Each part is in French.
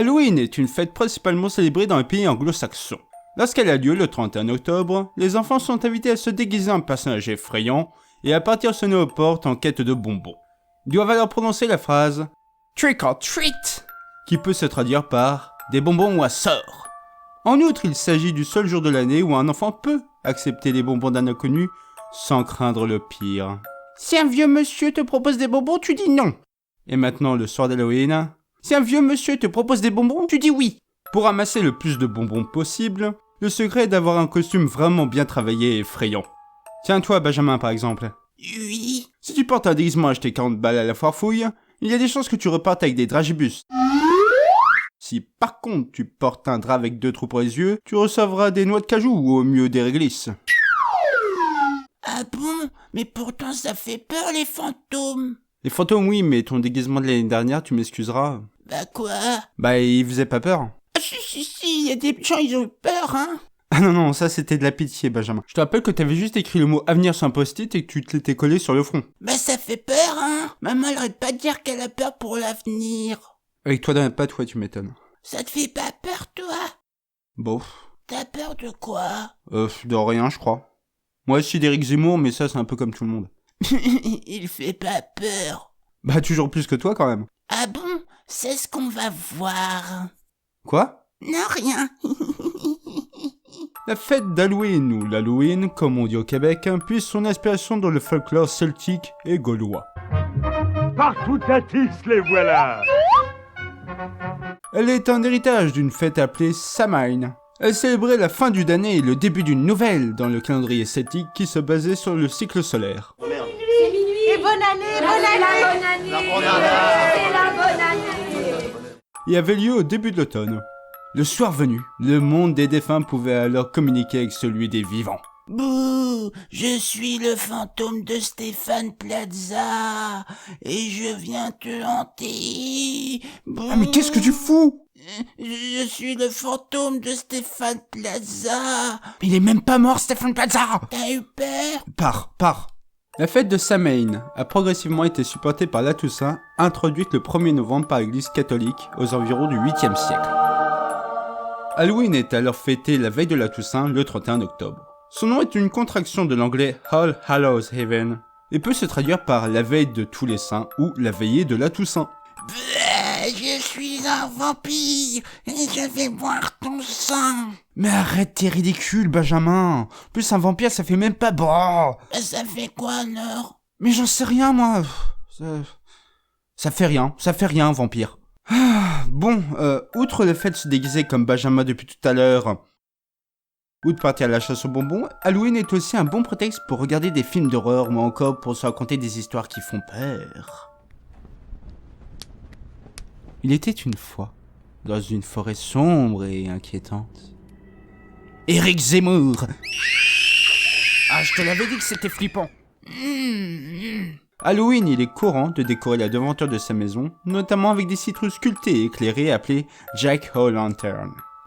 Halloween est une fête principalement célébrée dans les pays anglo-saxons. Lorsqu'elle a lieu le 31 octobre, les enfants sont invités à se déguiser en personnages effrayants et à partir sonner aux portes en quête de bonbons. Ils doivent alors prononcer la phrase « Trick or treat » qui peut se traduire par « des bonbons ou un sort ». En outre, il s'agit du seul jour de l'année où un enfant peut accepter les bonbons d'un inconnu sans craindre le pire. Si un vieux monsieur te propose des bonbons, tu dis non. Et maintenant, le soir d'Halloween, si un vieux monsieur te propose des bonbons, tu dis oui. Pour ramasser le plus de bonbons possible, le secret est d'avoir un costume vraiment bien travaillé et effrayant. Tiens, toi, Benjamin, par exemple. Oui. Si tu portes un déguisement acheté 40 balles à la foire fouille, il y a des chances que tu repartes avec des dragibus. Si par contre tu portes un drap avec 2 trous pour les yeux, tu recevras des noix de cajou ou au mieux des réglisses. Ah bon? Mais pourtant ça fait peur les fantômes. Les fantômes oui, mais ton déguisement de l'année dernière, tu m'excuseras. Bah quoi? Bah il faisait pas peur. Ah si, y a des gens ils ont eu peur hein. Ah non, ça c'était de la pitié, Benjamin. Je te rappelle que t'avais juste écrit le mot avenir sur un post-it et que tu te l'étais collé sur le front. Bah ça fait peur hein. Maman elle arrête pas de dire qu'elle a peur pour l'avenir. Avec toi dans la patte, ouais, tu m'étonnes. Ça te fait pas peur toi? Bon. T'as peur de quoi? De rien, je crois. Moi, je suis d'Éric Zemmour, mais ça, c'est un peu comme tout le monde. Il fait pas peur. Bah, toujours plus que toi, quand même. Ah bon? C'est ce qu'on va voir. Quoi? Non, rien. La fête d'Halloween, ou l'Halloween, comme on dit au Québec, puise son inspiration dans le folklore celtique et gaulois. Partout à Tis, les voilà! Elle est un héritage d'une fête appelée Samhain. Elle célébrait la fin d'une année et le début d'une nouvelle dans le calendrier celtique qui se basait sur le cycle solaire. C'est minuit. Et bonne année, bonne année. C'est la bonne année. Et avait lieu au début de l'automne. Le soir venu, le monde des défunts pouvait alors communiquer avec celui des vivants. Bouh, je suis le fantôme de Stéphane Plaza et je viens te hanter. Bouh. Ah mais qu'est-ce que tu fous? Je suis le fantôme de Stéphane Plaza. Il est même pas mort, Stéphane Plaza! T'as eu peur? Pars. La fête de Samhain a progressivement été supportée par la Toussaint, introduite le 1er novembre par l'église catholique aux environs du 8e siècle. Halloween est alors fêté la veille de la Toussaint, le 31 octobre. Son nom est une contraction de l'anglais All Hallows Eve et peut se traduire par la veille de tous les saints ou la veillée de la Toussaint. Je suis un vampire et je vais boire ton sang. Mais arrête, t'es ridicule, Benjamin. Plus un vampire, ça fait même pas bon. Ça fait quoi alors? Mais j'en sais rien, moi. Ça fait rien, un vampire. Bon, outre le fait de se déguiser comme Benjamin depuis tout à l'heure, ou de partir à la chasse aux bonbons, Halloween est aussi un bon prétexte pour regarder des films d'horreur ou encore pour se raconter des histoires qui font peur. Il était une fois, dans une forêt sombre et inquiétante, Éric Zemmour. Ah, je te l'avais dit que c'était flippant. Halloween, il est courant de décorer la devanture de sa maison, notamment avec des citrus sculptés et éclairés appelés Jack O'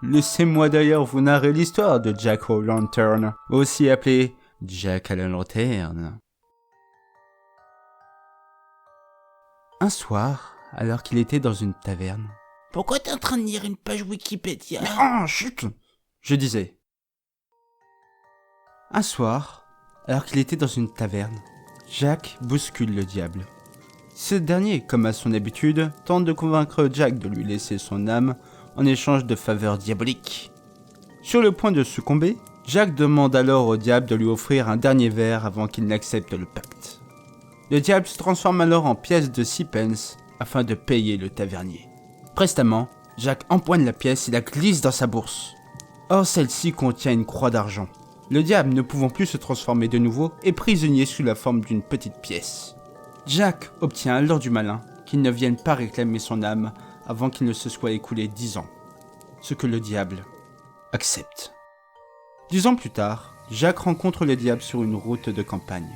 Laissez-moi d'ailleurs vous narrer l'histoire de Jack O'Lantern, aussi appelé Jack à la lanterne. Un soir, alors qu'il était dans une taverne... Pourquoi t'es en train de lire une page Wikipédia? Ah, chut! Je disais... Un soir, alors qu'il était dans une taverne, Jack bouscule le diable. Ce dernier, comme à son habitude, tente de convaincre Jack de lui laisser son âme en échange de faveurs diaboliques. Sur le point de succomber, Jack demande alors au diable de lui offrir un dernier verre avant qu'il n'accepte le pacte. Le diable se transforme alors en pièce de 6 pence afin de payer le tavernier. Prestement, Jack empoigne la pièce et la glisse dans sa bourse. Or celle-ci contient une croix d'argent. Le diable, ne pouvant plus se transformer de nouveau, est prisonnier sous la forme d'une petite pièce. Jack obtient alors du malin qu'il ne vienne pas réclamer son âme avant qu'il ne se soit écoulé 10 ans. Ce que le diable accepte. 10 ans plus tard, Jack rencontre le diable sur une route de campagne.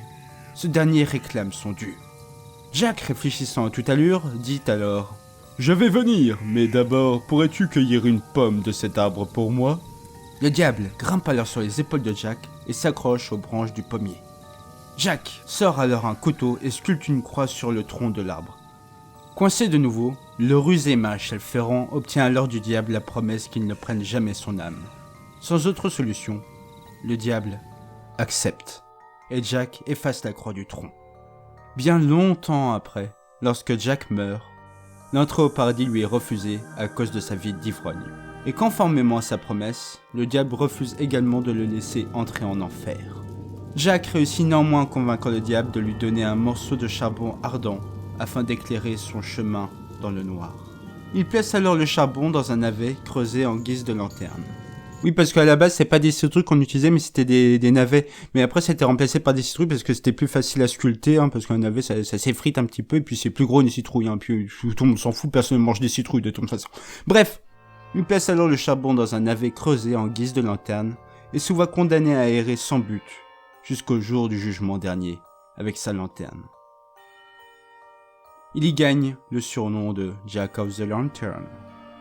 Ce dernier réclame son dû. Jack, réfléchissant à toute allure, dit alors « Je vais venir, mais d'abord, pourrais-tu cueillir une pomme de cet arbre pour moi ?» Le diable grimpe alors sur les épaules de Jack et s'accroche aux branches du pommier. Jack sort alors un couteau et sculpte une croix sur le tronc de l'arbre. Coincé de nouveau, le rusé maréchal Ferrand obtient alors du diable la promesse qu'il ne prenne jamais son âme. Sans autre solution, le diable accepte, et Jack efface la croix du tronc. Bien longtemps après, lorsque Jack meurt, l'entrée au paradis lui est refusée à cause de sa vie d'ivrogne. Et conformément à sa promesse, le diable refuse également de le laisser entrer en enfer. Jack réussit néanmoins à convaincre le diable de lui donner un morceau de charbon ardent afin d'éclairer son chemin dans le noir. Il place alors le charbon dans un navet creusé en guise de lanterne. Oui, parce qu'à la base, c'est pas des citrouilles qu'on utilisait, mais c'était des navets. Mais après, ça a été remplacé par des citrouilles parce que c'était plus facile à sculpter, hein, parce qu'un navet, ça s'effrite un petit peu, et puis c'est plus gros une citrouille, hein, puis tout le monde s'en fout, personne ne mange des citrouilles de toute façon. Bref, il place alors le charbon dans un navet creusé en guise de lanterne, et se voit condamné à errer sans but, jusqu'au jour du jugement dernier, avec sa lanterne. Il y gagne le surnom de Jack of the Lantern,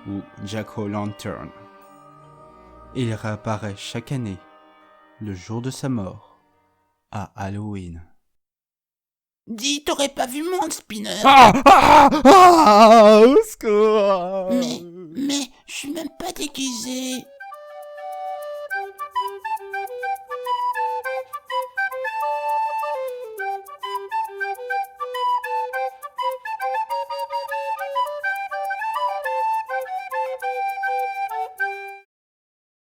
ou Jack O'Lantern. Et il réapparaît chaque année, le jour de sa mort, à Halloween. Dis, t'aurais pas vu mon spinner? Au secours! Mais, je suis même pas déguisé.